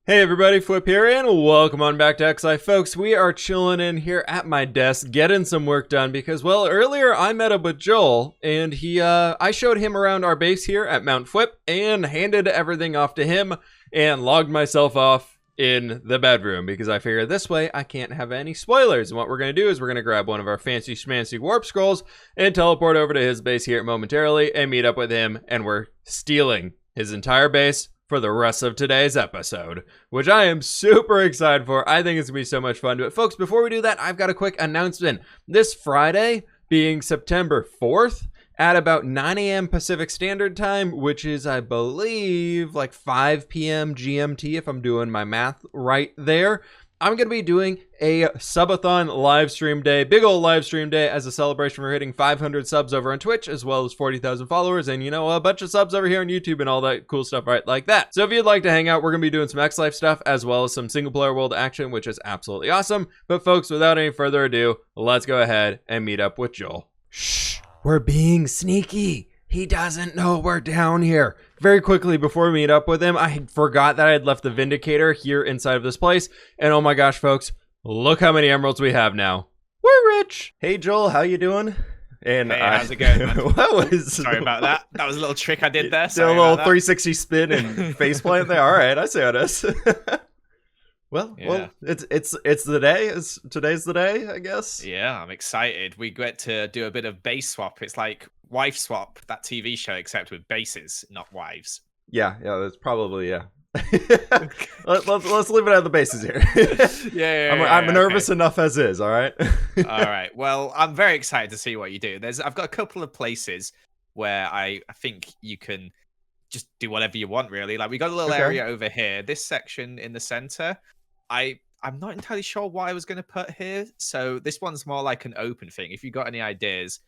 Hey everybody, fWhip here, and welcome on back to XI. Folks, we are chilling in here at my desk, getting some work done because, well, earlier I met up with Joel, and I showed him around our base here at Mount fWhip, and handed everything off to him, and logged myself off in the bedroom, because I figured this way I can't have any spoilers. And what we're going to do is we're going to grab one of our fancy schmancy warp scrolls, and teleport over to his base here momentarily, and meet up with him, and we're stealing his entire base for the rest of today's episode, which I am super excited for. I think it's gonna be so much fun. But folks, before we do that, I've got a quick announcement. This Friday, being September 4th, at about 9 a.m. Pacific Standard Time, which is, I believe, like 5 p.m. GMT, if I'm doing my math right there, I'm going to be doing a subathon live stream day, big old live stream day, as a celebration for hitting 500 subs over on Twitch, as well as 40,000 followers, and, you know, a bunch of subs over here on YouTube and all that cool stuff right like that. So if you'd like to hang out, we're going to be doing some X-Life stuff, as well as some single-player world action, which is absolutely awesome. But folks, without any further ado, let's go ahead and meet up with Joel. Shh, we're being sneaky. He doesn't know we're down here. Very quickly, before we meet up with him, I forgot that I had left the Vindicator here inside of this place. And oh my gosh, folks, look how many emeralds we have now. We're rich. Hey, Joel, how you doing? And hey, how's it going, man? What was... Sorry about that. That was a little trick I did there. Did a little 360 spin and faceplant there. All right, I see how it is. Well, it's the day. Today's the day, I guess. Yeah, I'm excited. We get to do a bit of base swap. It's like Wife Swap, that TV show, except with bases, not wives. Yeah, that's probably, yeah. let's leave it at the bases here. I'm nervous enough as is. All right. All right. Well, I'm very excited to see what you do. I've got a couple of places where I think you can just do whatever you want, really. Like, we got a little area over here. This section in the center, I'm not entirely sure what I was going to put here. So this one's more like an open thing. If you got any ideas.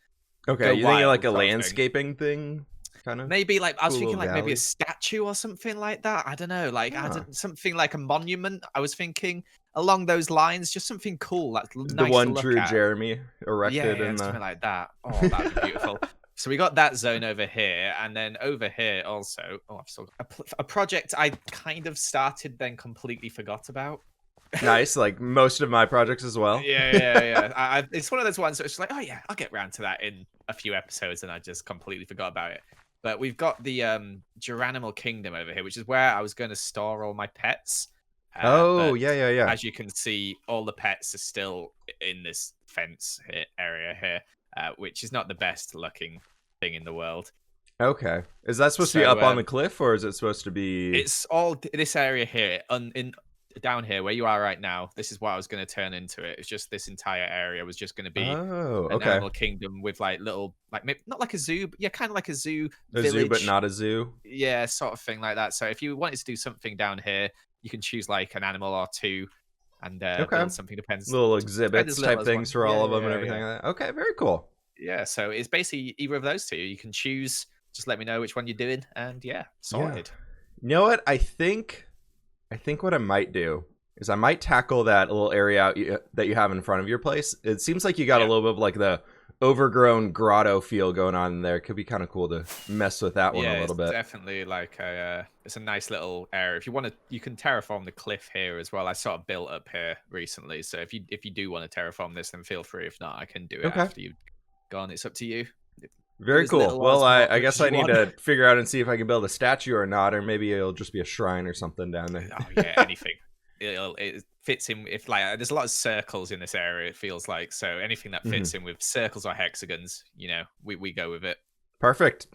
Okay, you think like a landscaping thing? Kind of? Maybe like, I was thinking like maybe a statue or something like that. I don't know, like something like a monument. I was thinking along those lines, just something cool. That's nice the one to look true at. Jeremy erected. Yeah, something like that. Oh, that'd be beautiful. So we got that zone over here, and then over here also. Oh, I've still got a project I kind of started, then completely forgot about. Nice, like most of my projects as well. Yeah. It's one of those ones. So it's like, oh yeah, I'll get around to that in a few episodes, and I just completely forgot about it. But we've got the Geranimal Kingdom over here, which is where I was going to store all my pets. Yeah. As you can see, all the pets are still in this fence area here, which is not the best looking thing in the world. Okay, is that supposed to be up on the cliff, or is it supposed to be? It's all this area here, down here where you are right now. This is what I was going to turn into it. It's just this entire area was just going to be an animal kingdom with like little, like, maybe not like a zoo, but yeah, kind of like a zoo village. Zoo but not a zoo. Yeah, sort of thing like that. So if you wanted to do something down here, you can choose like an animal or two, and build something. Depends. Little exhibits type things for all of them and everything like that. Okay, very cool. Yeah, so it's basically either of those two. You can choose. Just let me know which one you're doing, and yeah, sorted. You know what? I think what I might do is I might tackle that little area out that you have in front of your place. It seems like you got a little bit of like the overgrown grotto feel going on in there. It could be kind of cool to mess with that one a little bit. Definitely like it's a nice little area. If you want to, you can terraform the cliff here as well. I sort of built up here recently, so if you do want to terraform this, then feel free. If not, I can do it after you've gone. It's up to you. Very cool. Well, I guess I need to figure out and see if I can build a statue or not, or maybe it'll just be a shrine or something down there. Oh yeah, anything. It fits in. If like there's a lot of circles in this area, it feels like, so anything that fits in with circles or hexagons, you know, we go with it. Perfect.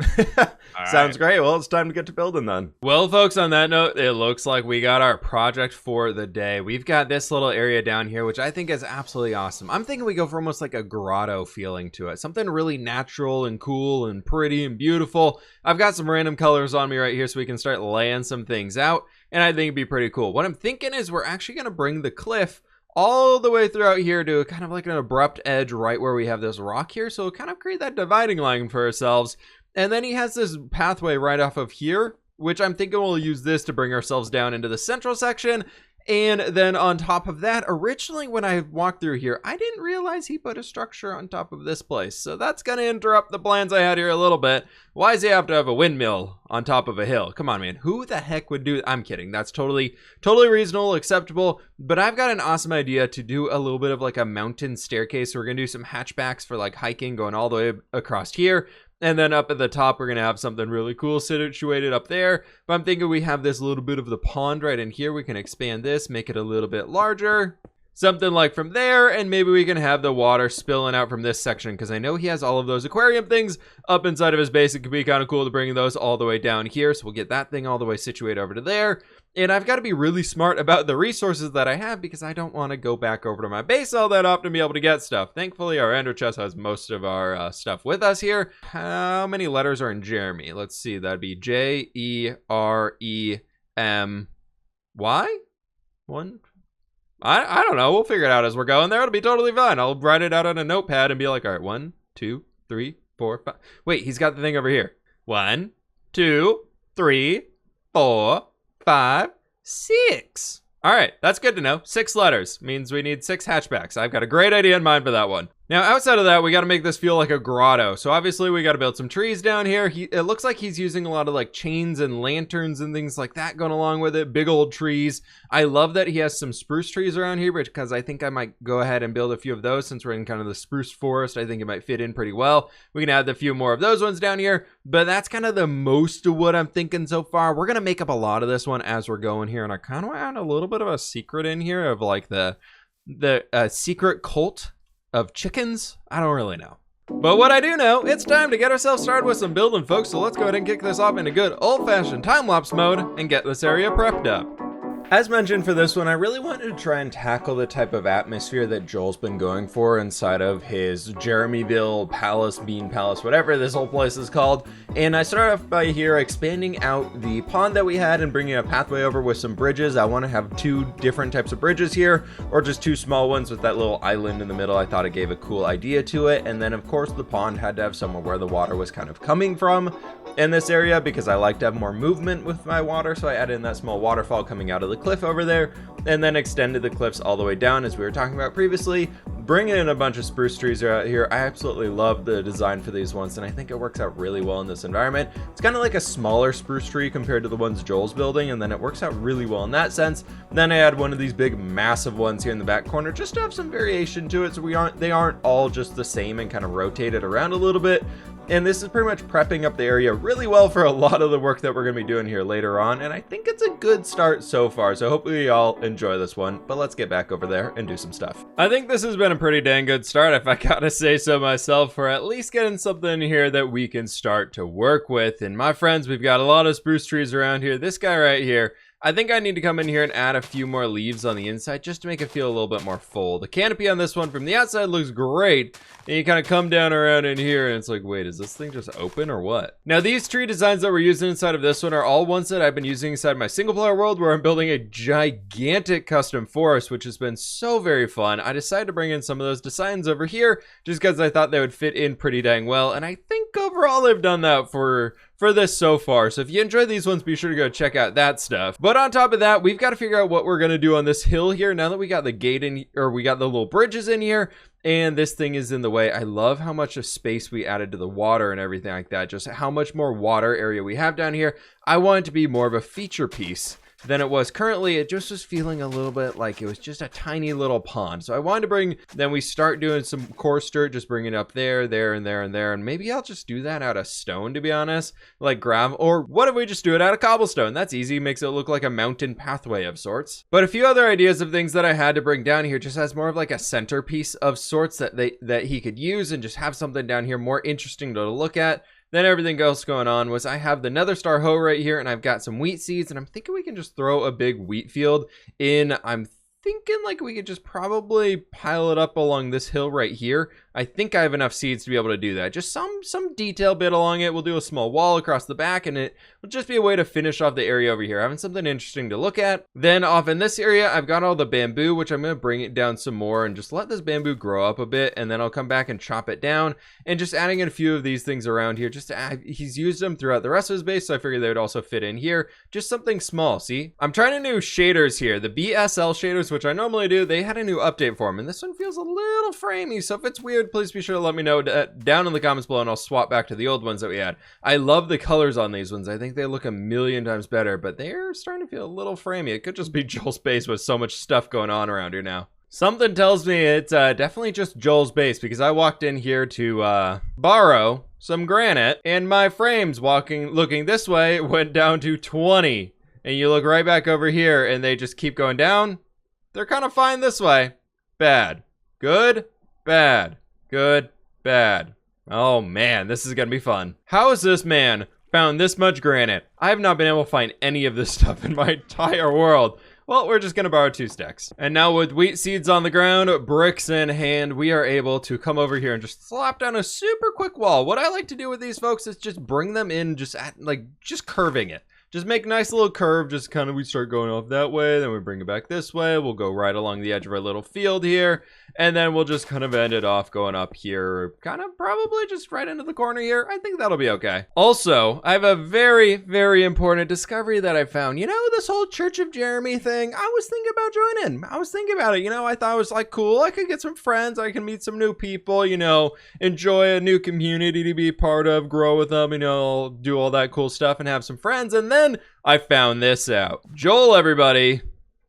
Sounds great. Well, it's time to get to building then. Well, folks, on that note, it looks like we got our project for the day. We've got this little area down here, which I think is absolutely awesome. I'm thinking we go for almost like a grotto feeling to it. Something really natural and cool and pretty and beautiful. I've got some random colors on me right here so we can start laying some things out, and I think it'd be pretty cool. What I'm thinking is we're actually going to bring the cliff all the way throughout here to kind of like an abrupt edge right where we have this rock here, so kind of create that dividing line for ourselves. And then he has this pathway right off of here, which I'm thinking we'll use this to bring ourselves down into the central section, And then on top of that, originally when I walked through here, I didn't realize he put a structure on top of this place. So that's going to interrupt the plans I had here a little bit. Why does he have to have a windmill on top of a hill? Come on, man. Who the heck would do? I'm kidding. That's totally reasonable, acceptable. But I've got an awesome idea to do a little bit of like a mountain staircase. So we're going to do some hatchbacks for like hiking going all the way across here. And then up at the top, we're going to have something really cool situated up there. But I'm thinking we have this little bit of the pond right in here. We can expand this, make it a little bit larger. Something like from there, and maybe we can have the water spilling out from this section, because I know he has all of those aquarium things up inside of his base. It could be kind of cool to bring those all the way down here. So we'll get that thing all the way situated over to there. And I've got to be really smart about the resources that I have, because I don't want to go back over to my base all that often to be able to get stuff. Thankfully, our ender chest has most of our stuff with us here. How many letters are in Jeremy? Let's see. That'd be Jeremy. One. I don't know. We'll figure it out as we're going there. It'll be totally fine. I'll write it out on a notepad and be like, all right, 1, 2, 3, 4, 5. Wait, he's got the thing over here. 1, 2, 3, 4, 5, 6. All right, that's good to know. 6 letters means we need 6 hatchbacks. I've got a great idea in mind for that one. Now, outside of that, we got to make this feel like a grotto. So obviously we got to build some trees down here. It looks like he's using a lot of like chains and lanterns and things like that going along with it. Big old trees. I love that he has some spruce trees around here, because I think I might go ahead and build a few of those since we're in kind of the spruce forest. I think it might fit in pretty well. We can add a few more of those ones down here, but that's kind of the most of what I'm thinking so far. We're going to make up a lot of this one as we're going here. And I kind of want to add a little bit of a secret in here of like the secret cult of chickens. I don't really know. But what I do know, it's time to get ourselves started with some building, folks. So let's go ahead and kick this off into good old-fashioned time-lapse mode and get this area prepped up. As mentioned for this one, I really wanted to try and tackle the type of atmosphere that Joel's been going for inside of his Jeremyville Palace, Bean Palace, whatever this whole place is called. And I started off by here expanding out the pond that we had and bringing a pathway over with some bridges. I want to have 2 different types of bridges here, or just 2 small ones with that little island in the middle. I thought it gave a cool idea to it. And then of course the pond had to have somewhere where the water was kind of coming from in this area, because I like to have more movement with my water. So I added in that small waterfall coming out of the cliff over there, and then extended the cliffs all the way down as we were talking about previously, bringing in a bunch of spruce trees out here. I absolutely love the design for these ones, and I think it works out really well in this environment. It's kind of like a smaller spruce tree compared to the ones Joel's building, and then it works out really well in that sense. Then I add one of these big massive ones here in the back corner just to have some variation to it, so they aren't all just the same and kind of rotated around a little bit. And this is pretty much prepping up the area really well for a lot of the work that we're going to be doing here later on. And I think it's a good start so far. So hopefully y'all enjoy this one. But let's get back over there and do some stuff. I think this has been a pretty dang good start, if I gotta say so myself, for at least getting something here that we can start to work with. And my friends, we've got a lot of spruce trees around here. This guy right here, I think I need to come in here and add a few more leaves on the inside just to make it feel a little bit more full. The canopy on this one from the outside looks great. And you kind of come down around in here and it's like, wait, is this thing just open or what? Now, these tree designs that we're using inside of this one are all ones that I've been using inside my single player world, where I'm building a gigantic custom forest, which has been so very fun. I decided to bring in some of those designs over here just because I thought they would fit in pretty dang well. And I think overall they've done that for this so far. So if you enjoy these ones, be sure to go check out that stuff. But on top of that, we've got to figure out what we're going to do on this hill here. Now that we got the gate in, or we got the little bridges in here, and this thing is in the way. I love how much of space we added to the water and everything like that. Just how much more water area we have down here. I want it to be more of a feature piece than it was currently. It just was feeling a little bit like it was just a tiny little pond. So I wanted to then we start doing some coarse dirt, just bring it up there, there, and there, and there. And maybe I'll just do that out of stone, to be honest, like gravel. Or what if we just do it out of cobblestone? That's easy, makes it look like a mountain pathway of sorts. But a few other ideas of things that I had to bring down here, just as more of like a centerpiece of sorts that he could use, and just have something down here more interesting to look at. Then everything else going on was I have the Nether Star hoe right here, and I've got some wheat seeds, and I'm thinking we can just throw a big wheat field in. I'm thinking like we could just probably pile it up along this hill right here. I think I have enough seeds to be able to do that. Just some detail bit along it. We'll do a small wall across the back, and it will just be a way to finish off the area over here, having something interesting to look at. Then off in this area, I've got all the bamboo, which I'm going to bring it down some more and just let this bamboo grow up a bit, and then I'll come back and chop it down, and just adding in a few of these things around here. Just to add, he's used them throughout the rest of his base, so I figured they would also fit in here. Just something small, see? I'm trying to do shaders here. The BSL shaders, which I normally do, they had a new update for them, and this one feels a little framey, so if it's weird, please be sure to let me know down in the comments below, and I'll swap back to the old ones that we had. I love the colors on these ones. I think they look a million times better, but they're starting to feel a little framey. It could just be Joel's base with so much stuff going on around here now. Something tells me it's definitely just Joel's base, because I walked in here to borrow some granite, and my frames looking this way went down to 20. And you look right back over here, and they just keep going down. They're kind of fine this way. Bad. Good. Bad. Good. Bad. Oh man, this is gonna be fun. How has this man found this much granite? I have not been able to find any of this stuff in my entire world. Well, we're just gonna borrow 2 stacks. And now with wheat seeds on the ground, bricks in hand, we are able to come over here and just slap down a super quick wall. What I like to do with these folks is just bring them in just curving it. Just make a nice little curve, just kind of, we start going off that way, then we bring it back this way, we'll go right along the edge of our little field here, and then we'll just kind of end it off going up here, kind of probably just right into the corner here. I think that'll be okay. Also, I have a very, very important discovery that I found. You know, this whole Church of Jeremy thing, I was thinking about joining. I was thinking about it, you know, I thought it was like cool, I could get some friends, I can meet some new people, you know, enjoy a new community to be part of, grow with them, you know, do all that cool stuff and have some friends, and then I found this out. Joel, everybody,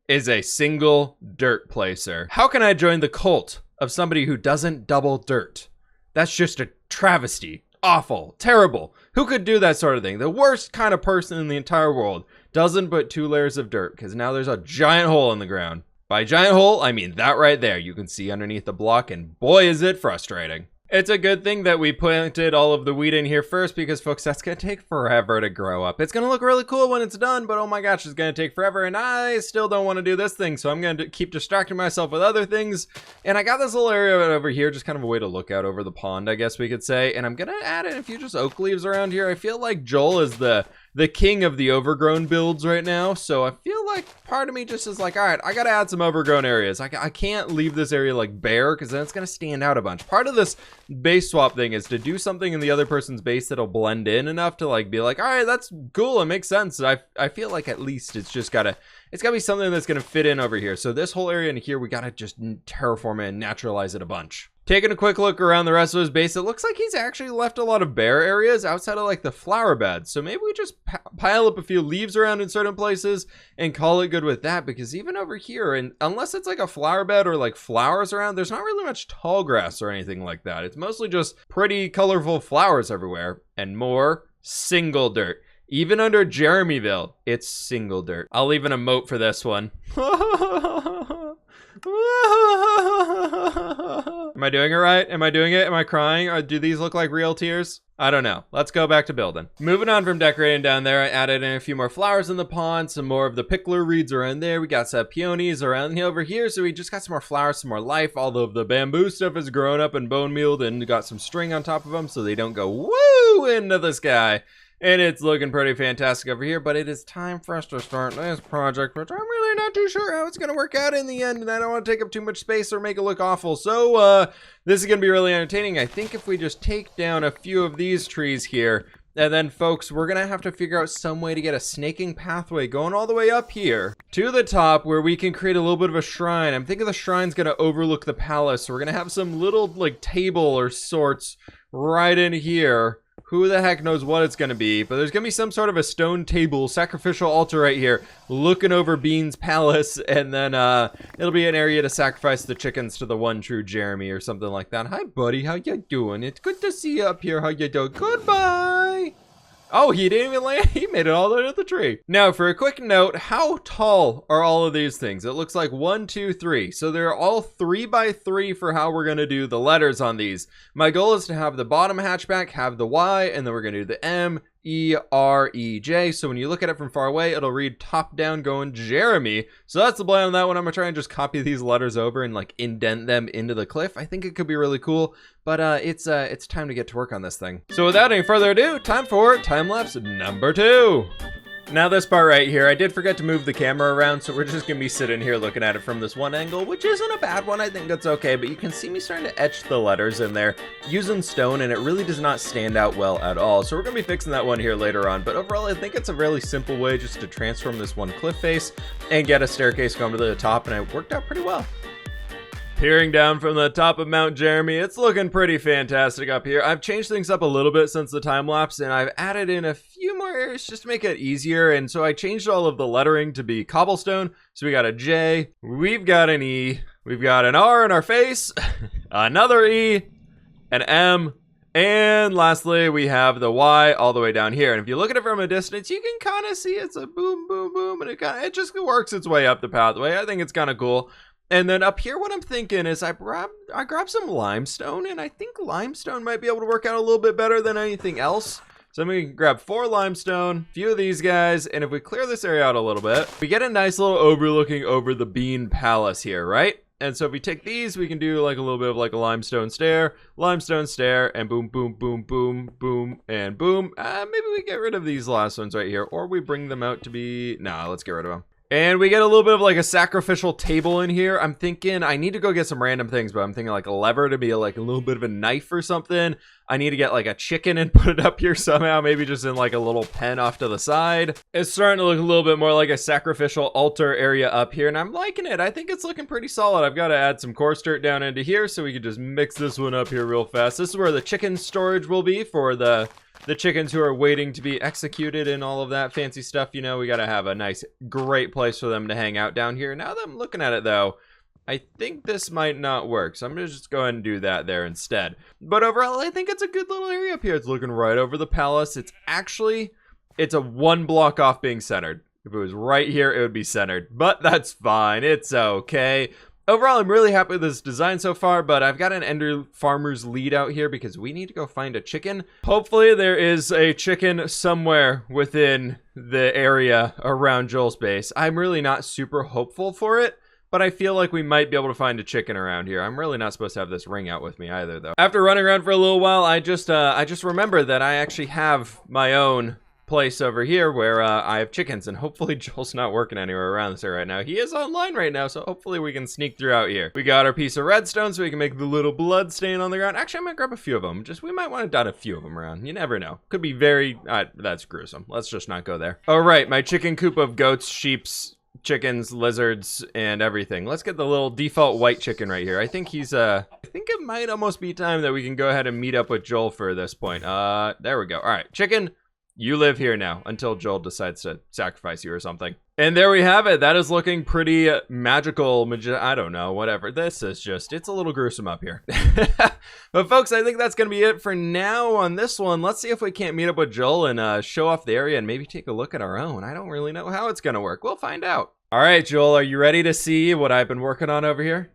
is a single dirt placer. How can I join the cult of somebody who doesn't double dirt? That's just a travesty. Awful. Terrible. Who could do that sort of thing? The worst kind of person in the entire world doesn't put 2 layers of dirt, because now there's a giant hole in the ground. By giant hole, I mean that right there. You can see underneath the block, and boy is it frustrating. It's a good thing that we planted all of the wheat in here first, because folks, that's gonna take forever to grow up. It's gonna look really cool when it's done, but oh my gosh, it's gonna take forever, and I still don't want to do this thing, so I'm gonna keep distracting myself with other things. And I got this little area over here, just kind of a way to look out over the pond, I guess we could say, and I'm gonna add in a few just oak leaves around here. I feel like Joel is the king of the overgrown builds right now, so I feel like part of me just is like, all right, I gotta add some overgrown areas. I can't leave this area like bare, because then it's gonna stand out a bunch. Part of this base swap thing is to do something in the other person's base that'll blend in enough to like be like, all right, that's cool, it makes sense. I feel like at least it's gotta be something that's gonna fit in over here. So this whole area in here, we gotta just terraform it and naturalize it a bunch. Taking a quick look around the rest of his base, it looks like he's actually left a lot of bare areas outside of like the flower beds. So maybe we just pile up a few leaves around in certain places and call it good with that, because even over here, and unless it's like a flower bed or like flowers around, there's not really much tall grass or anything like that. It's mostly just pretty colorful flowers everywhere and more single dirt. Even under Jeremyville, it's single dirt. I'll leave an emote for this one. Am I doing it right? Am I doing it? Am I crying? Or do these look like real tears? I don't know. Let's go back to building. Moving on from decorating down there, I added in a few more flowers in the pond, some more of the pickler reeds around there. We got some peonies around over here, so we just got some more flowers, some more life. All of the bamboo stuff is grown up and bone mealed and got some string on top of them so they don't go woo into the sky. And it's looking pretty fantastic over here, but it is time for us to start this project, which I'm really not too sure how it's going to work out in the end, and I don't want to take up too much space or make it look awful. So this is going to be really entertaining. I think if we just take down a few of these trees here, and then folks, we're going to have to figure out some way to get a snaking pathway going all the way up here to the top where we can create a little bit of a shrine. I'm thinking the shrine's going to overlook the palace, so we're going to have some little like table or sorts right in here. Who the heck knows what it's going to be, but there's going to be some sort of a stone table, sacrificial altar right here, looking over Bean's palace, and then it'll be an area to sacrifice the chickens to the one true Jeremy or something like that. Hi, buddy. How you doing? It's good to see you up here. How you doing? Goodbye. Oh, he didn't even land. He made it all the way to the tree. Now, for a quick note, how tall are all of these things? It looks like 1, 2, 3. So they're all 3 by 3 for how we're going to do the letters on these. My goal is to have the bottom hatchback have the Y, and then we're going to do the M, E-R-E-J. So when you look at it from far away, it'll read top down going Jeremy. So that's the plan on that one. I'm gonna try and just copy these letters over and like indent them into the cliff. I think it could be really cool, but it's time to get to work on this thing. So without any further ado, time for time lapse number 2. Now this part right here, I did forget to move the camera around, so we're just gonna be sitting here looking at it from this one angle, which isn't a bad one. I think that's okay, but you can see me starting to etch the letters in there using stone, and it really does not stand out well at all. So we're gonna be fixing that one here later on, but overall I think it's a really simple way just to transform this one cliff face and get a staircase going to the top, and it worked out pretty well. Peering down from the top of Mount Jeremy, it's looking pretty fantastic up here. I've changed things up a little bit since the time lapse, and I've added in a few more areas just to make it easier. And so I changed all of the lettering to be cobblestone. So we got a J, we've got an E, we've got an R in our face, another E, an M, and lastly we have the Y all the way down here. And if you look at it from a distance, you can kind of see it's a boom, boom, boom, and it just works its way up the pathway. I think it's kind of cool. And then up here, what I'm thinking is I grabbed some limestone, and I think limestone might be able to work out a little bit better than anything else. So I'm going to grab 4 limestone, a few of these guys, and if we clear this area out a little bit, we get a nice little overlooking over the Bean Palace here, right? And so if we take these, we can do like a little bit of like a limestone stair, and boom, boom, boom, boom, boom, and boom. Maybe we get rid of these last ones right here, or we bring them out to be, nah, let's get rid of them. And we get a little bit of like a sacrificial table in here. I'm thinking I need to go get some random things, but I'm thinking like a lever to be like a little bit of a knife or something. I need to get like a chicken and put it up here somehow, maybe just in like a little pen off to the side. It's starting to look a little bit more like a sacrificial altar area up here, and I'm liking it. I think it's looking pretty solid. I've got to add some coarse dirt down into here so we can just mix this one up here real fast. This is where the chicken storage will be for the chickens who are waiting to be executed and all of that fancy stuff. You know, we got to have a nice, great place for them to hang out down here. Now that I'm looking at it though, I think this might not work. So I'm going to just go ahead and do that there instead. But overall, I think it's a good little area up here. It's looking right over the palace. It's a 1 block off being centered. If it was right here, it would be centered, but that's fine. It's okay. Overall, I'm really happy with this design so far, but I've got an Ender Farmer's lead out here because we need to go find a chicken. Hopefully there is a chicken somewhere within the area around Joel's base. I'm really not super hopeful for it, but I feel like we might be able to find a chicken around here. I'm really not supposed to have this ring out with me either, though. After running around for a little while, I just remembered that I actually have my own place over here where I have chickens, and hopefully Joel's not working anywhere around this area right now. He is online right now, so hopefully we can sneak through out here. We got our piece of redstone so we can make the little blood stain on the ground. Actually, I'm gonna grab a few of them. We might want to dot a few of them around. You never know. Could be very, that's gruesome. Let's just not go there. All right, my chicken coop of goats, sheeps, chickens, lizards, and everything. Let's get the little default white chicken right here. I think I think it might almost be time that we can go ahead and meet up with Joel for this point. There we go. All right, chicken, you live here now until Joel decides to sacrifice you or something. And there we have it. That is looking pretty magical. I don't know, whatever. This is just, it's a little gruesome up here. But folks, I think that's going to be it for now on this one. Let's see if we can't meet up with Joel and show off the area and maybe take a look at our own. I don't really know how it's going to work. We'll find out. All right, Joel, are you ready to see what I've been working on over here?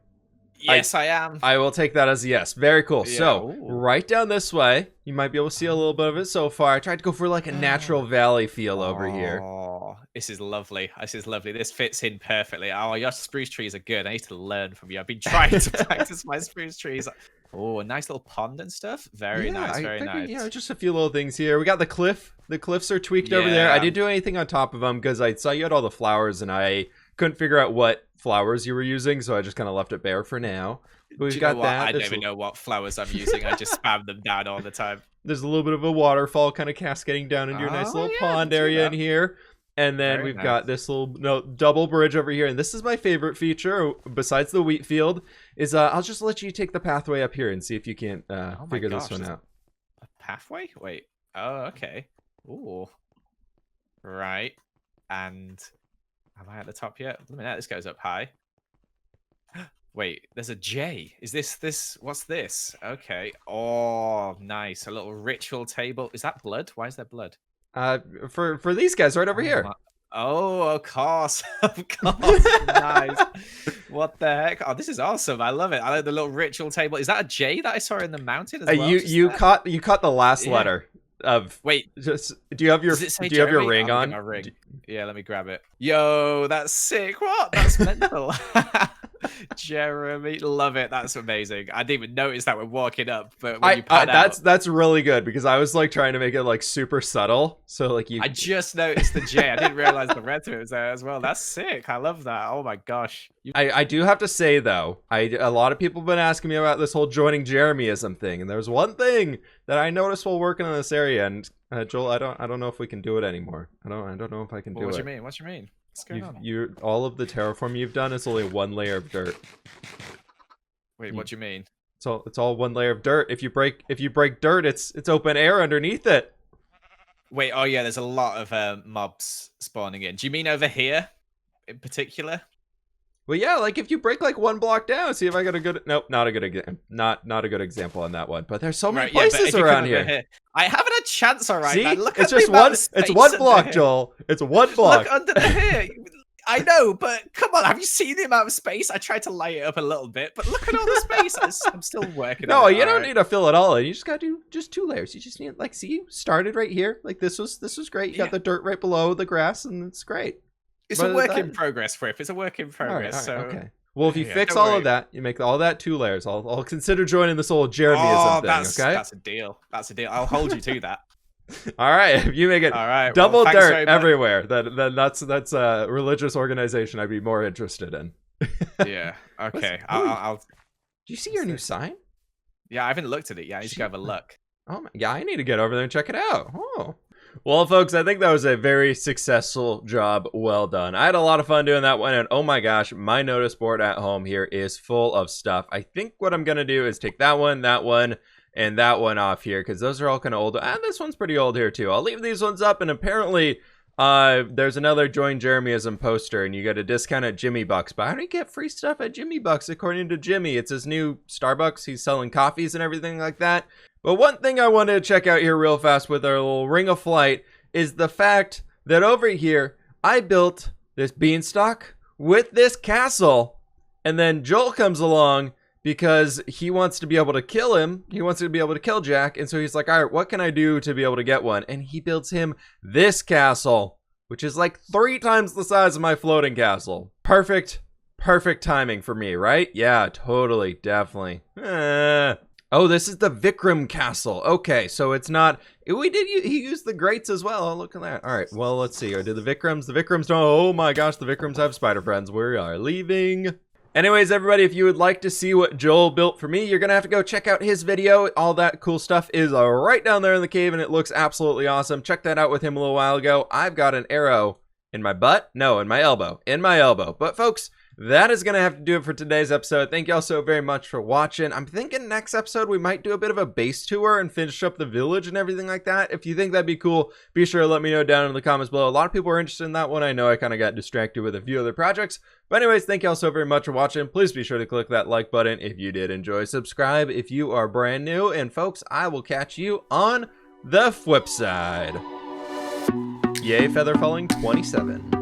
Yes, I am. I will take that as a yes. Very cool. Yeah. So, Ooh. right down this way, you might be able to see a little bit of it so far. I tried to go for like a natural valley feel over here. Oh, this is lovely. This is lovely. This fits in perfectly. Oh, your spruce trees are good. I need to learn from you. I've been trying to practice my spruce trees. Oh, a nice little pond and stuff. Very nice. Very nice. Yeah, just a few little things here. We got the cliff. The cliffs are tweaked over there. I didn't do anything on top of them because I saw you had all the flowers and I couldn't figure out what flowers you were using, so I just kind of left it bare for now. But we've got that. I don't even know what flowers I'm using. I just spam them down all the time. There's a little bit of a waterfall kind of cascading down into your nice little pond area in here. And then we've got this little double bridge over here. And this is my favorite feature, besides the wheat field, is I'll just let you take the pathway up here and see if you can't figure this one out. A pathway? Wait. Oh, okay. Ooh. Right. And am I at the top yet? Let me know. This goes up high. Wait, there's a J. Is this? What's this? Okay. Oh, nice. A little ritual table. Is that blood? Why is there blood? For these guys right over here. Oh, of course. Of course. Nice. What the heck? Oh, this is awesome. I love it. I like the little ritual table. Is that a J that I saw in the mountain as well? You caught the last letter. Wait, just do you have your does it say do you have your Jeremy? ring I'm on? gonna get my ring. Yeah, let me grab it. Yo, that's sick. What? That's mental. Jeremy, love it. That's amazing. I didn't even notice that when walking up, but when you pan out, That's really good because I was like trying to make it like super subtle. So like you I just noticed the J. I didn't realize the red was there as well. That's sick. I love that. Oh my gosh. I do have to say though, a lot of people have been asking me about this whole joining Jeremyism thing, and there's one thing that I noticed while working on this area, and Joel, I don't know if we can do it anymore. I don't know if I can do it. What do you mean? What do you mean? What's going on? You all of the terraform you've done is only one layer of dirt. Wait, what do you mean? It's all one layer of dirt. If you break dirt, it's open air underneath it. Wait, oh yeah, there's a lot of mobs spawning in. Do you mean over here in particular? Well, yeah, like if you break like one block down, see if I got a good. Nope, not a good example. Not a good example on that one. But there's so many places around here. I haven't a chance. All right, see, man. Look it's at just one. It's one block, Joel. It's one block. Look under the here. I know, but come on, have you seen the amount of space? I tried to light it up a little bit, but look at all the space. I'm still working. No, on it, you don't need to fill it all in. You just gotta do just 2 layers. You just need, like, see, you started right here. Like this was great. You got the dirt right below the grass, and it's great. It's a work in progress, fWhip. It's a work in progress. All right, so okay. Well, if you fix all of that, you make all that 2 layers. I'll consider joining this old Jeremyism thing. Okay, that's a deal. That's a deal. I'll hold you to that. All right, if you make it double dirt everywhere, then that's a religious organization I'd be more interested in. Yeah. Okay. I'll. Do you see your new sign? Yeah, I haven't looked at it yet. I need to go have a look. Oh my, yeah, I need to get over there and check it out. Oh. Well, folks, I think that was a very successful job. Well done. I had a lot of fun doing that one, and oh my gosh, my notice board at home here is full of stuff. I think what I'm gonna do is take that one, and that one off here, because those are all kind of old. And this one's pretty old here too. I'll leave these ones up, and apparently there's another Join Jeremyism poster, and you get a discount at Jimmy Bucks. But how do you get free stuff at Jimmy Bucks? According to Jimmy, it's his new Starbucks. He's selling coffees and everything like that. But one thing I wanted to check out here real fast with our little Ring of Flight is the fact that over here I built this beanstalk with this castle, and then Joel comes along because he wants to be able to kill him. He wants to be able to kill Jack, and so he's like, all right, what can I do to be able to get one? And he builds him this castle, which is like 3 times the size of my floating castle. Perfect timing for me, right? Yeah, totally, definitely. Oh, this is the Vikram castle. Okay, so it's not. He used the grates as well. Oh, look at that. All right, well, let's see. Do the Vikrams don't. Oh my gosh, the Vikrams have spider friends. We are leaving. Anyways, everybody, if you would like to see what Joel built for me, you're going to have to go check out his video. All that cool stuff is right down there in the cave, and it looks absolutely awesome. Check that out with him a little while ago. I've got an arrow in my butt. No, in my elbow. In my elbow. But, folks, that is going to have to do it for today's episode. Thank you all so very much for watching. I'm thinking next episode we might do a bit of a base tour and finish up the village and everything like that. If you think that'd be cool, be sure to let me know down in the comments below. A lot of people are interested in that one. I know I kind of got distracted with a few other projects. But anyways, thank you all so very much for watching. Please be sure to click that like button if you did enjoy. Subscribe if you are brand new. And folks, I will catch you on the fWhip side. Yay, feather falling 27.